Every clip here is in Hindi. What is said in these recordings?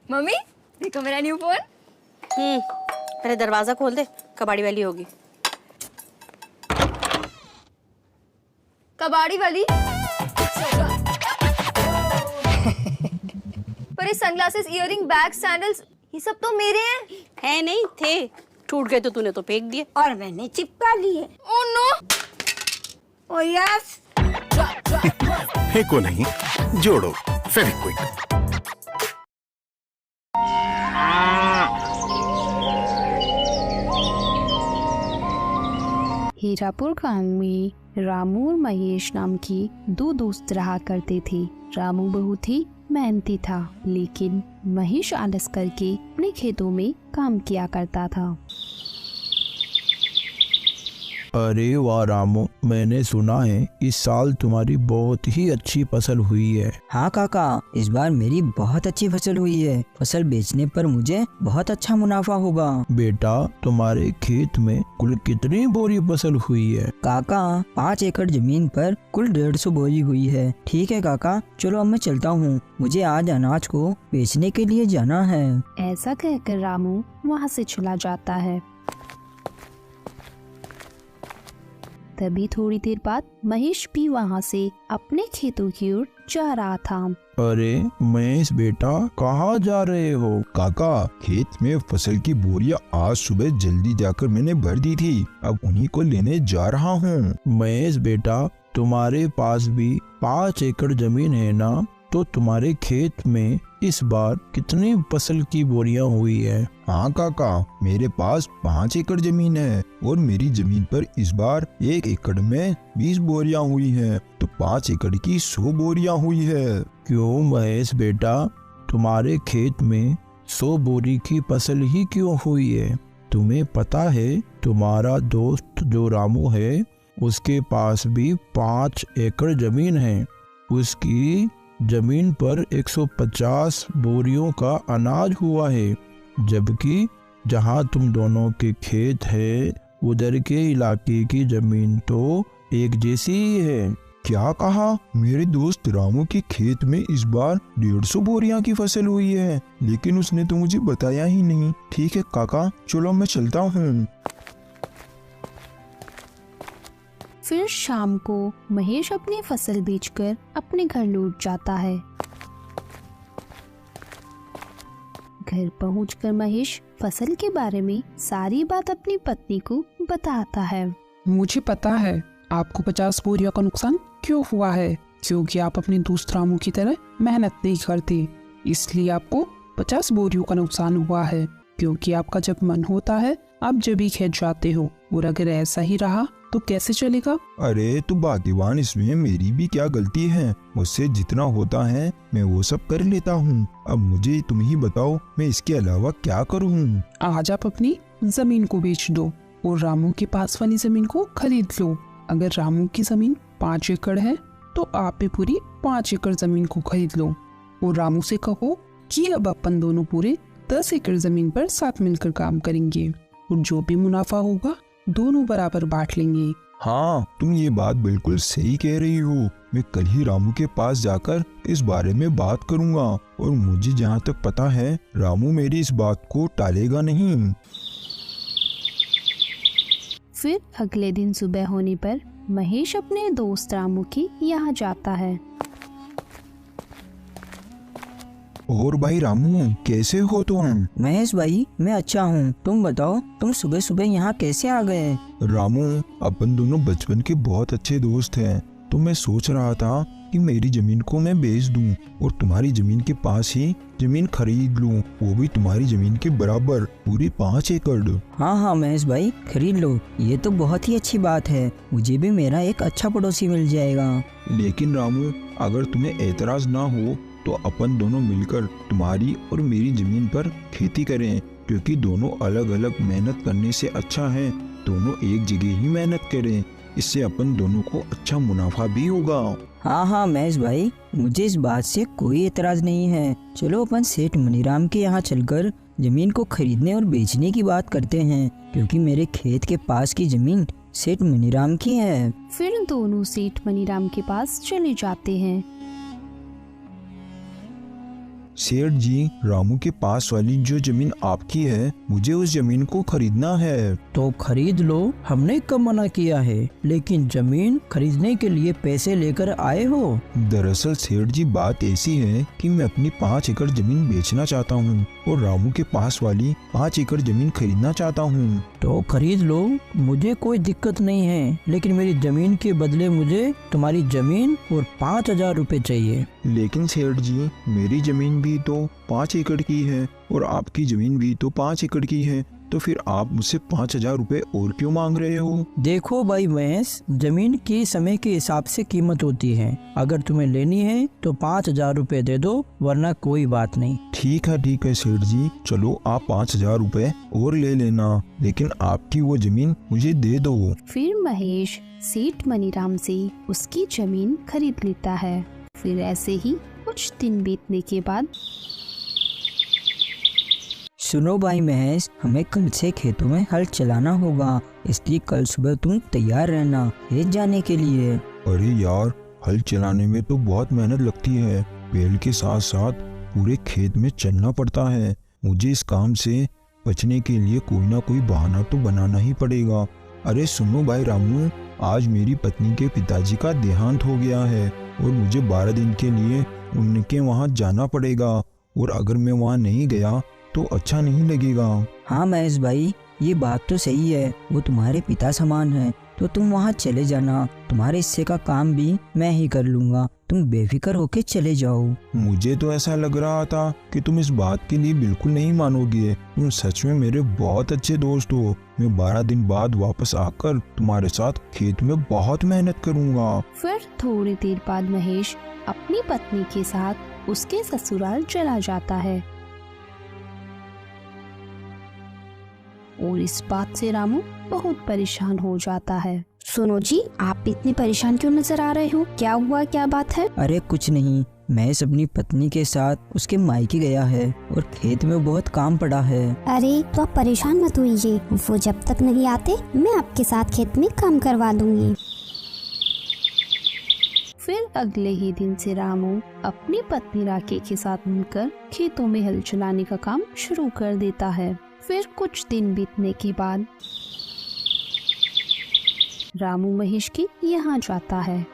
मम्मी देखो मेरा न्यू फोन। पहले दरवाजा खोल दे, कबाड़ी वाली होगी। कबाड़ी वाली? पर ये सनग्लासेस, इयररिंग, बैग, सैंडल्स ये सब तो मेरे हैं। है नहीं थे, टूट गए तो तूने तो फेंक दिए। और मैंने चिपका लिए। Oh no. Oh yes. फेंको नहीं, जोड़ो फेविक्विक। हीरापुर गांव में रामू और महेश नाम की दो दोस्त रहा करते थे। रामू बहुत ही मेहनती था, लेकिन महेश आलस करके अपने खेतों में काम किया करता था। अरे वाह रामू, मैंने सुना है इस साल तुम्हारी बहुत ही अच्छी फसल हुई है। हाँ काका, इस बार मेरी बहुत अच्छी फसल हुई है। फसल बेचने पर मुझे बहुत अच्छा मुनाफा होगा। बेटा, तुम्हारे खेत में कुल कितनी बोरी फसल हुई है? काका 5 एकड़ जमीन पर कुल 150 बोरी हुई है। ठीक है काका, चलो अब मैं चलता हूँ, मुझे आज अनाज को बेचने के लिए जाना है। ऐसा कहकर रामू वहाँ से चला जाता है। तभी थोड़ी देर बाद महेश भी वहाँ से अपने खेतों की ओर जा रहा था। अरे महेश बेटा, कहाँ जा रहे हो? काका, खेत में फसल की बोरियां आज सुबह जल्दी जाकर मैंने भर दी थी, अब उन्हीं को लेने जा रहा हूँ। महेश बेटा, तुम्हारे पास भी 5 एकड़ जमीन है ना? तो तुम्हारे खेत में इस बार कितनी फसल की बोरियां हुई है? हाँ काका, मेरे पास 5 एकड़ जमीन है और मेरी जमीन पर इस बार 1 एकड़ में 20 बोरियां हुई हैं, तो 5 एकड़ की 100 बोरियां हुई है। क्यों महेश बेटा, तुम्हारे खेत में 100 बोरी की फसल ही क्यों हुई है? तुम्हें पता है तुम्हारा दोस्त जो रामू है, उसके पास भी 5 एकड़ जमीन है। उसकी जमीन पर 150 बोरियों का अनाज हुआ है, जबकि जहां तुम दोनों के खेत है उधर के इलाके की जमीन तो एक जैसी ही है। क्या कहा? मेरे दोस्त रामू के खेत में इस बार 150 बोरियां की फसल हुई है, लेकिन उसने तो मुझे बताया ही नहीं। ठीक है काका, चलो मैं चलता हूँ। फिर शाम को महेश अपनी फसल बेचकर अपने घर लौट जाता है। घर पहुंचकर महेश फसल के बारे में सारी बात अपनी पत्नी को बताता है। मुझे पता है आपको 50 बोरियों का नुकसान क्यों हुआ है, क्योंकि आप अपने दोस्त रामू की तरह मेहनत नहीं करते, इसलिए आपको 50 बोरियों का नुकसान हुआ है। क्योंकि आपका जब मन होता है आप जब भी खेत जाते हो, और अगर ऐसा ही रहा तो कैसे चलेगा? अरे तू भाग्यवान, इसमें मेरी भी क्या गलती है? मुझसे जितना होता है मैं वो सब कर लेता हूँ। अब मुझे तुम ही बताओ मैं इसके अलावा क्या करूँ? आज आप अपनी जमीन को बेच दो और रामू के पास वाली जमीन को खरीद लो। अगर रामू की जमीन 5 एकड़ है तो आप भी पूरी 5 एकड़ जमीन को खरीद लो और रामू से कहो कि अब अपन दोनों पूरे 10 एकड़ जमीन पर साथ मिलकर काम करेंगे और जो भी मुनाफा होगा दोनों बराबर बांट लेंगे। हाँ, तुम ये बात बिल्कुल सही कह रही हो। मैं कल ही रामू के पास जाकर इस बारे में बात करूँगा और मुझे जहाँ तक पता है रामू मेरी इस बात को टालेगा नहीं। फिर अगले दिन सुबह होने पर महेश अपने दोस्त रामू के यहाँ जाता है। और भाई रामू, कैसे हो तुम? महेश भाई, मैं अच्छा हूँ, तुम बताओ तुम सुबह सुबह यहाँ कैसे आ गए? रामू, अपन दोनों बचपन के बहुत अच्छे दोस्त हैं, तो मैं सोच रहा था कि मेरी जमीन को मैं बेच दूं और तुम्हारी जमीन के पास ही जमीन खरीद लूं, वो भी तुम्हारी जमीन के बराबर, पूरी 5 एकड़। हाँ हाँ महेश भाई, खरीद लो, ये तो बहुत ही अच्छी बात है, मुझे भी मेरा एक अच्छा पड़ोसी मिल जाएगा। लेकिन रामू, अगर तुम्हें एतराज ना हो तो अपन दोनों मिलकर तुम्हारी और मेरी जमीन पर खेती करें, क्योंकि दोनों अलग अलग मेहनत करने से अच्छा है दोनों एक जगह ही मेहनत करें, इससे अपन दोनों को अच्छा मुनाफा भी होगा। हाँ हाँ महेश भाई, मुझे इस बात से कोई एतराज नहीं है। चलो अपन सेठ मनीराम के यहाँ चलकर जमीन को खरीदने और बेचने की बात करते हैं, क्योंकि मेरे खेत के पास की जमीन सेठ मनीराम की है। फिर दोनों सेठ मनीराम के पास चले जाते हैं। सेठ जी, रामू के पास वाली जो जमीन आपकी है, मुझे उस जमीन को खरीदना है। तो खरीद लो, हमने कब मना किया है, लेकिन जमीन खरीदने के लिए पैसे लेकर आए हो। दरअसल सेठ जी, बात ऐसी है कि मैं अपनी 5 एकड़ जमीन बेचना चाहता हूँ और रामू के पास वाली 5 एकड़ जमीन खरीदना चाहता हूँ। तो खरीद लो, मुझे कोई दिक्कत नहीं है, लेकिन मेरी जमीन के बदले मुझे तुम्हारी जमीन और 5,000 रुपए चाहिए। लेकिन सेठ जी, मेरी जमीन भी तो 5 एकड़ की है और आपकी जमीन भी तो 5 एकड़ की है, तो फिर आप मुझसे 5,000 रुपए और क्यों मांग रहे हो? देखो भाई महेश, जमीन की समय के हिसाब से कीमत होती है। अगर तुम्हें लेनी है तो 5,000 रुपए दे दो, वरना कोई बात नहीं। ठीक है सेठ जी, चलो आप 5,000 रुपए और ले लेना, लेकिन आपकी वो जमीन मुझे दे दो। फिर महेश सेठ मनीराम से उसकी जमीन खरीद लेता है। फिर ऐसे ही कुछ दिन बीतने के बाद सुनो भाई महेश, हमें कल से खेतों में हल चलाना होगा, इसलिए कल सुबह तुम तैयार रहना खेत जाने के लिए। अरे यार, हल चलाने में तो बहुत मेहनत लगती है, बैल के साथ साथ पूरे खेत में चलना पड़ता है। मुझे इस काम से बचने के लिए कोई ना कोई बहाना तो बनाना ही पड़ेगा। अरे सुनो भाई रामू, आज मेरी पत्नी के पिताजी का देहांत हो गया है और मुझे 12 दिन के लिए उनके वहाँ जाना पड़ेगा, और अगर मैं वहाँ नहीं गया तो अच्छा नहीं लगेगा। हाँ महेश भाई, ये बात तो सही है, वो तुम्हारे पिता समान है, तो तुम वहाँ चले जाना, तुम्हारे हिस्से का काम भी मैं ही कर लूँगा, तुम बेफिक्र होके चले जाओ। मुझे तो ऐसा लग रहा था कि तुम इस बात के लिए बिल्कुल नहीं मानोगे, तुम सच में मेरे बहुत अच्छे दोस्त हो। मैं 12 दिन बाद वापस आकर तुम्हारे साथ खेत में बहुत मेहनत करूँगा। फिर थोड़ी देर बाद महेश अपनी पत्नी के साथ उसके ससुराल चला जाता है और इस बात से रामू बहुत परेशान हो जाता है। सुनो जी, आप इतने परेशान क्यों नजर आ रहे हो? क्या हुआ, क्या बात है? अरे कुछ नहीं, महेश अपनी पत्नी के साथ उसके मायके गया है और खेत में बहुत काम पड़ा है। अरे तो आप परेशान मत होइए, वो जब तक नहीं आते मैं आपके साथ खेत में काम करवा दूंगी। फिर अगले ही दिन से रामू अपनी पत्नी राके के साथ मिलकर खेतों में हल चलाने का काम शुरू कर देता है। फिर कुछ दिन बीतने के बाद रामू महेश के यहाँ जाता है।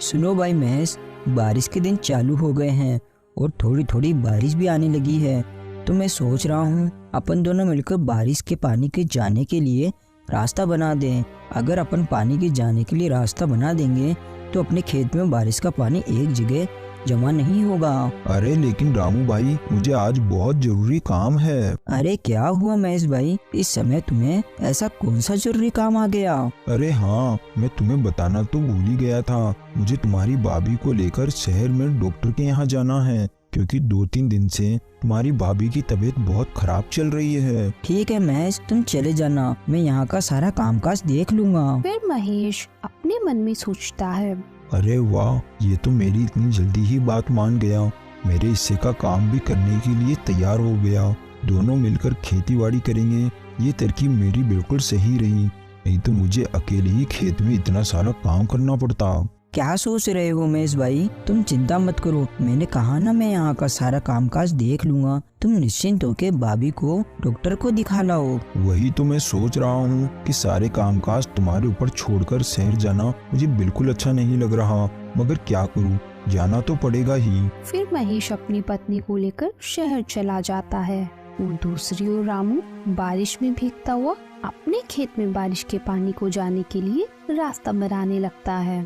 सुनो भाई महेश, बारिश के दिन चालू हो गए हैं और थोड़ी थोड़ी बारिश भी आने लगी है, तो मैं सोच रहा हूँ अपन दोनों मिलकर बारिश के पानी के जाने के लिए रास्ता बना दें। अगर अपन पानी के जाने के लिए रास्ता बना देंगे तो अपने खेत में बारिश का पानी एक जगह जमा नहीं होगा। अरे लेकिन रामू भाई, मुझे आज बहुत जरूरी काम है। अरे क्या हुआ महेश भाई, इस समय तुम्हें ऐसा कौन सा जरूरी काम आ गया? अरे हाँ, मैं तुम्हें बताना तो भूल ही गया था, मुझे तुम्हारी भाभी को लेकर शहर में डॉक्टर के यहाँ जाना है, क्योंकि 2-3 दिन से तुम्हारी भाभी की तबीयत बहुत खराब चल रही है। ठीक है महेश, तुम चले जाना, मैं यहाँ का सारा कामकाज देख लूँगा। फिर महेश अपने मन में सोचता है, अरे वाह, ये तो मेरी इतनी जल्दी ही बात मान गया, मेरे हिस्से का काम भी करने के लिए तैयार हो गया। दोनों मिलकर खेतीबाड़ी करेंगे, ये तरकीब मेरी बिल्कुल सही रही, नहीं तो मुझे अकेले ही खेत में इतना सारा काम करना पड़ता। क्या सोच रहे हो महेश भाई, तुम चिंता मत करो, मैंने कहा ना मैं यहाँ का सारा कामकाज देख लूँगा, तुम निश्चिंत होके भाभी को डॉक्टर को दिखा लाओ। वही तो मैं सोच रहा हूँ कि सारे कामकाज तुम्हारे ऊपर छोड़कर शहर जाना मुझे बिल्कुल अच्छा नहीं लग रहा, मगर क्या करूँ, जाना तो पड़ेगा ही। फिर महेश अपनी पत्नी को लेकर शहर चला जाता है और दूसरी ओर रामू बारिश में भीगता हुआ अपने खेत में बारिश के पानी को जाने के लिए रास्ता बनाने लगता है।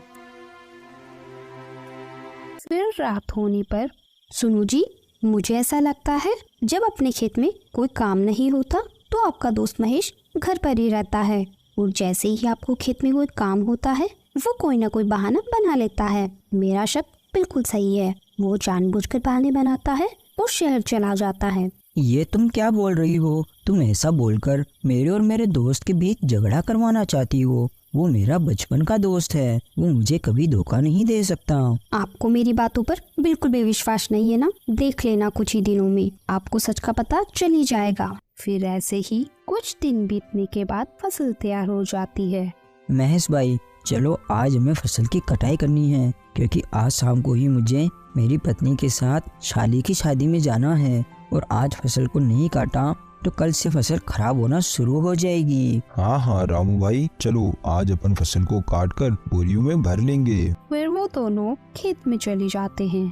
फिर रात होने पर, सुनो जी, मुझे ऐसा लगता है जब अपने खेत में कोई काम नहीं होता तो आपका दोस्त महेश घर पर ही रहता है, और जैसे ही आपको खेत में कोई काम होता है वो कोई ना कोई बहाना बना लेता है। मेरा शक बिल्कुल सही है, वो जानबूझकर बहाने बनाता है और शहर चला जाता है। ये तुम क्या बोल रही हो? तुम ऐसा बोलकर मेरे और मेरे दोस्त के बीच झगड़ा करवाना चाहती हो? वो मेरा बचपन का दोस्त है, वो मुझे कभी धोखा नहीं दे सकता। आपको मेरी बातों पर बिल्कुल भी विश्वास नहीं है ना? देख लेना, कुछ ही दिनों में आपको सच का पता चल ही जाएगा। फिर ऐसे ही कुछ दिन बीतने के बाद फसल तैयार हो जाती है। महेश भाई, चलो आज हमें फसल की कटाई करनी है, क्योंकि आज शाम को ही मुझे मेरी पत्नी के साथ शाली की शादी में जाना है, और आज फसल को नहीं काटा तो कल से फसल खराब होना शुरू हो जाएगी। हाँ हाँ रामू भाई, चलो आज अपन फसल को काट कर बोरियों में भर लेंगे। फिर वो दोनों खेत में चले जाते हैं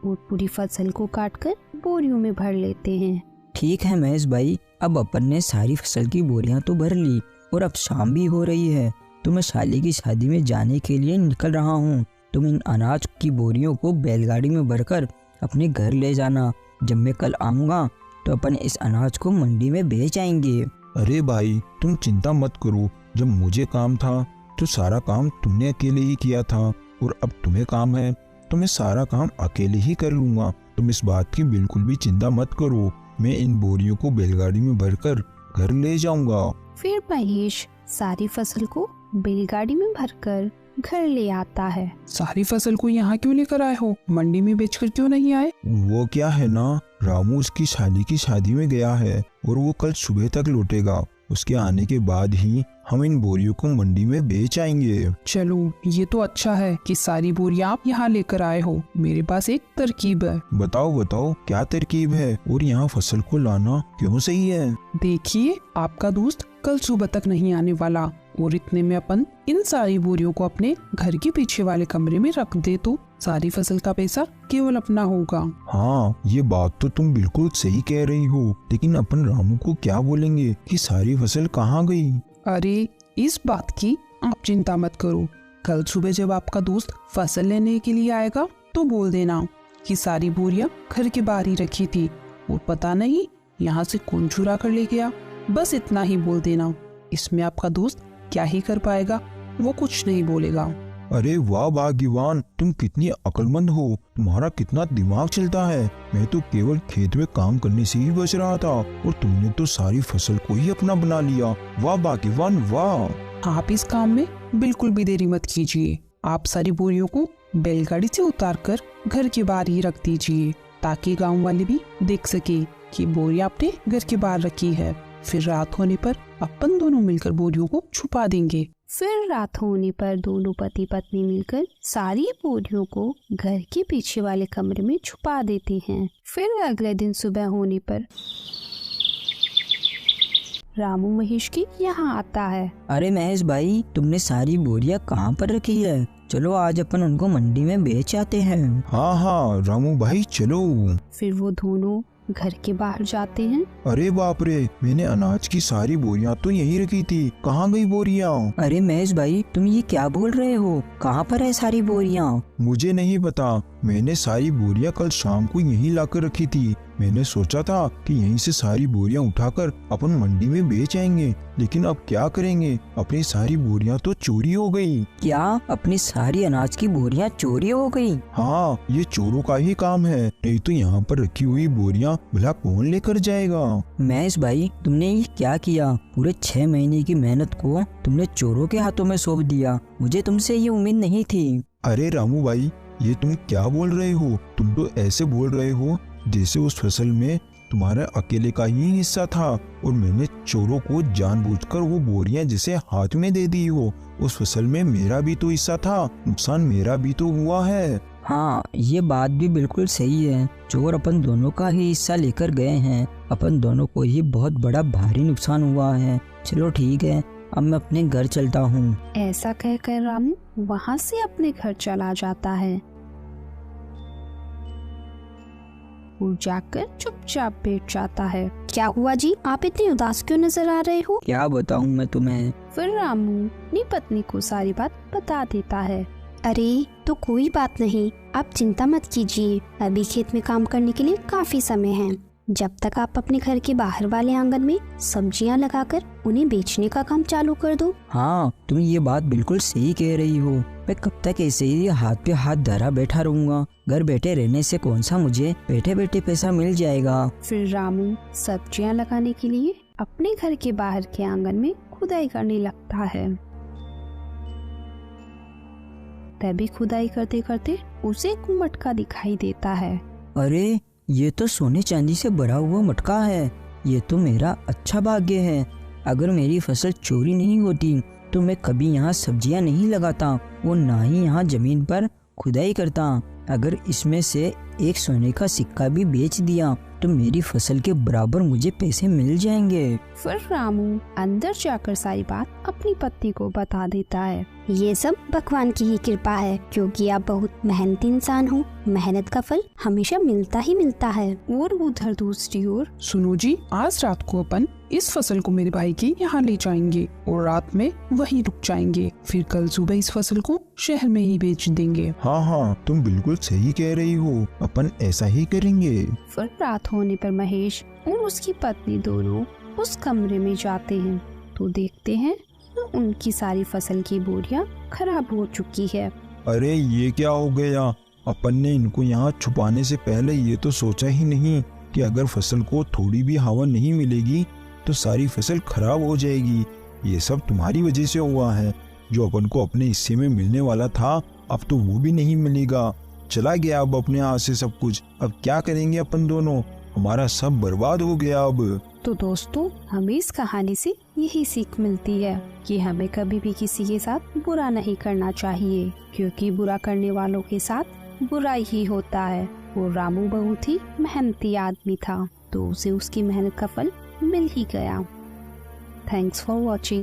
और पूरी फसल को काटकर बोरियों में भर लेते हैं। ठीक है महेश भाई, अब अपन ने सारी फसल की बोरियां तो भर ली और अब शाम भी हो रही है, तो मैं शाली की शादी में जाने के लिए निकल रहा हूँ। तुम इन अनाज की बोरियों को बैलगाड़ी में भरकर अपने घर ले जाना। जब मैं कल आऊँगा तो अपन इस अनाज को मंडी में बेच आएंगे। अरे भाई तुम चिंता मत करो, जब मुझे काम था तो सारा काम तुमने अकेले ही किया था, और अब तुम्हें काम है तो मैं सारा काम अकेले ही कर लूँगा। तुम इस बात की बिल्कुल भी चिंता मत करो, मैं इन बोरियों को बैलगाड़ी में भरकर घर ले जाऊंगा। फिर महेश सारी फसल को बैलगाड़ी में भरकर घर ले आता है। सारी फसल को यहाँ क्यों लेकर आए हो? मंडी में बेचकर क्यों नहीं आए? वो क्या है ना, रामू उसकी शाली की शादी में गया है और वो कल सुबह तक लौटेगा। उसके आने के बाद ही हम इन बोरियों को मंडी में बेच आएंगे। चलो ये तो अच्छा है कि सारी बोरियां आप यहाँ लेकर आए हो। मेरे पास एक तरकीब है। बताओ बताओ क्या तरकीब है, और यहाँ फसल को लाना क्यों सही है? देखिए, आपका दोस्त कल सुबह तक नहीं आने वाला, और इतने में अपन इन सारी बोरियों को अपने घर के पीछे वाले कमरे में रख दे तो सारी फसल का पैसा केवल अपना होगा। हाँ ये बात तो तुम बिल्कुल सही कह रही हो, लेकिन अपन रामू को क्या बोलेंगे कि सारी फसल कहाँ गई? अरे इस बात की आप चिंता मत करो। कल सुबह जब आपका दोस्त फसल लेने के लिए आएगा तो बोल देना कि सारी बोरियां घर के बाहर ही रखी थी और पता नहीं यहाँ से कौन चुरा कर ले गया। बस इतना ही बोल देना। इसमें आपका दोस्त क्या ही कर पाएगा, वो कुछ नहीं बोलेगा। अरे वाह भाग्यवान, तुम कितनी अक्लमंद हो, तुम्हारा कितना दिमाग चलता है। मैं तो केवल खेत में काम करने से ही बच रहा था और तुमने तो सारी फसल को ही अपना बना लिया। वाह भाग्यवान वाह। आप इस काम में बिल्कुल भी देरी मत कीजिए। आप सारी बोरियों को बैलगाड़ी से उतारकर घर के बाहर ही रख दीजिए, ताकि गाँव वाले भी देख सके कि बोरियां आपने घर के बाहर रखी है। फिर रात होने पर अपन दोनों मिलकर बोरियों को छुपा देंगे। फिर रात होने पर दोनों पति पत्नी मिलकर सारी बोरियों को घर के पीछे वाले कमरे में छुपा देते हैं। फिर अगले दिन सुबह होने पर रामू महेश के यहाँ आता है। अरे महेश भाई, तुमने सारी बोरियां कहाँ पर रखी है? चलो आज अपन उनको मंडी में बेच आते हैं। हाँ हाँ रामू भाई चलो। फिर वो दोनों घर के बाहर जाते हैं। अरे बाप रे, मैंने अनाज की सारी बोरियां तो यहीं रखी थी, कहाँ गई बोरियां? अरे महेश भाई, तुम ये क्या बोल रहे हो? कहाँ पर है सारी बोरियां? मुझे नहीं पता, मैंने सारी बोरियां कल शाम को यहीं लाकर रखी थी। मैंने सोचा था कि यहीं से सारी बोरियां उठाकर अपन मंडी में बेच आएंगे, लेकिन अब क्या करेंगे, अपनी सारी बोरियां तो चोरी हो गई। क्या अपनी सारी अनाज की बोरियां चोरी हो गई? हाँ, ये चोरों का ही काम है, नहीं तो यहाँ पर रखी हुई बोरियां भला कौन लेकर जाएगा? महेश भाई, तुमने ये क्या किया? पूरे 6 महीने की मेहनत को तुमने चोरों के हाथों में सौंप दिया। मुझे तुमसे ये उम्मीद नहीं थी। अरे रामू भाई, ये तुम क्या बोल रहे हो? तुम तो ऐसे बोल रहे हो जैसे उस फसल में तुम्हारा अकेले का ही हिस्सा था और मैंने चोरों को जानबूझकर वो बोरियां जिसे हाथ में दे दी हो। उस फसल में मेरा भी तो हिस्सा था, नुकसान मेरा भी तो हुआ है। हाँ, ये बात भी बिल्कुल सही है। चोर अपन दोनों का ही हिस्सा लेकर गए हैं। अपन दोनों को ही बहुत बड़ा भारी नुकसान हुआ है। चलो ठीक है, अब मैं अपने घर चलता हूँ। ऐसा कहकर रामू वहाँ से अपने घर चला जाता है और जाकर चुपचाप बैठ जाता है। क्या हुआ जी, आप इतने उदास क्यों नजर आ रहे हो? क्या बताऊँ मैं तुम्हें। फिर रामू अपनी पत्नी को सारी बात बता देता है। अरे तो कोई बात नहीं, आप चिंता मत कीजिए, अभी खेत में काम करने के लिए काफी समय है। जब तक आप अपने घर के बाहर वाले आंगन में सब्जियां लगाकर उन्हें बेचने का काम चालू कर दो। हाँ, तुम ये बात बिल्कुल सही कह रही हो। मैं कब तक ऐसे ही हाथ पे हाथ धरा बैठा रहूंगा? घर बैठे रहने से कौन सा मुझे बैठे बैठे पैसा मिल जाएगा। फिर रामू सब्जियां लगाने के लिए अपने घर के बाहर के आंगन में खुदाई करने लगता है। तभी खुदाई करते करते उसे एक मटका दिखाई देता है। अरे ये तो सोने चांदी से भरा हुआ मटका है। ये तो मेरा अच्छा भाग्य है। अगर मेरी फसल चोरी नहीं होती तो मैं कभी यहाँ सब्जियाँ नहीं लगाता और ना ही यहाँ जमीन पर खुदाई करता। अगर इसमें से एक सोने का सिक्का भी बेच दिया तो मेरी फसल के बराबर मुझे पैसे मिल जाएंगे। फिर रामू अंदर जाकर सारी बात अपनी पत्नी को बता देता है। ये सब भगवान की ही कृपा है, क्योंकि आप बहुत मेहनती इंसान हो। मेहनत का फल हमेशा मिलता ही मिलता है। और उधर दूसरी ओर सुनो जी, आज रात को अपन इस फसल को मेरे भाई के यहाँ ले जाएंगे और रात में वहीं रुक जाएंगे। फिर कल सुबह इस फसल को शहर में ही बेच देंगे। हाँ हाँ, तुम बिल्कुल सही कह रही हो, अपन ऐसा ही करेंगे। फिर रात होने पर महेश और उसकी पत्नी दोनों उस कमरे में जाते हैं तो देखते हैं उनकी सारी फसल की बोरियां खराब हो चुकी है। अरे ये क्या हो गया? अपन ने इनको यहाँ छुपाने से पहले ये तो सोचा ही नहीं कि अगर फसल को थोड़ी भी हवा नहीं मिलेगी तो सारी फसल खराब हो जाएगी। ये सब तुम्हारी वजह से हुआ है। जो अपन को अपने हिस्से में मिलने वाला था अब तो वो भी नहीं मिलेगा। चला गया अब अपने हाथ से सब कुछ। अब क्या करेंगे अपन दोनों? हमारा सब बर्बाद हो गया अब। तो दोस्तों, हमें इस कहानी से यही सीख मिलती है कि हमें कभी भी किसी के साथ बुरा नहीं करना चाहिए, क्योंकि बुरा करने वालों के साथ बुरा ही होता है। वो रामू बहुत ही मेहनती आदमी था तो उसे उसकी मेहनत का फल मिल ही गया। Thanks for watching.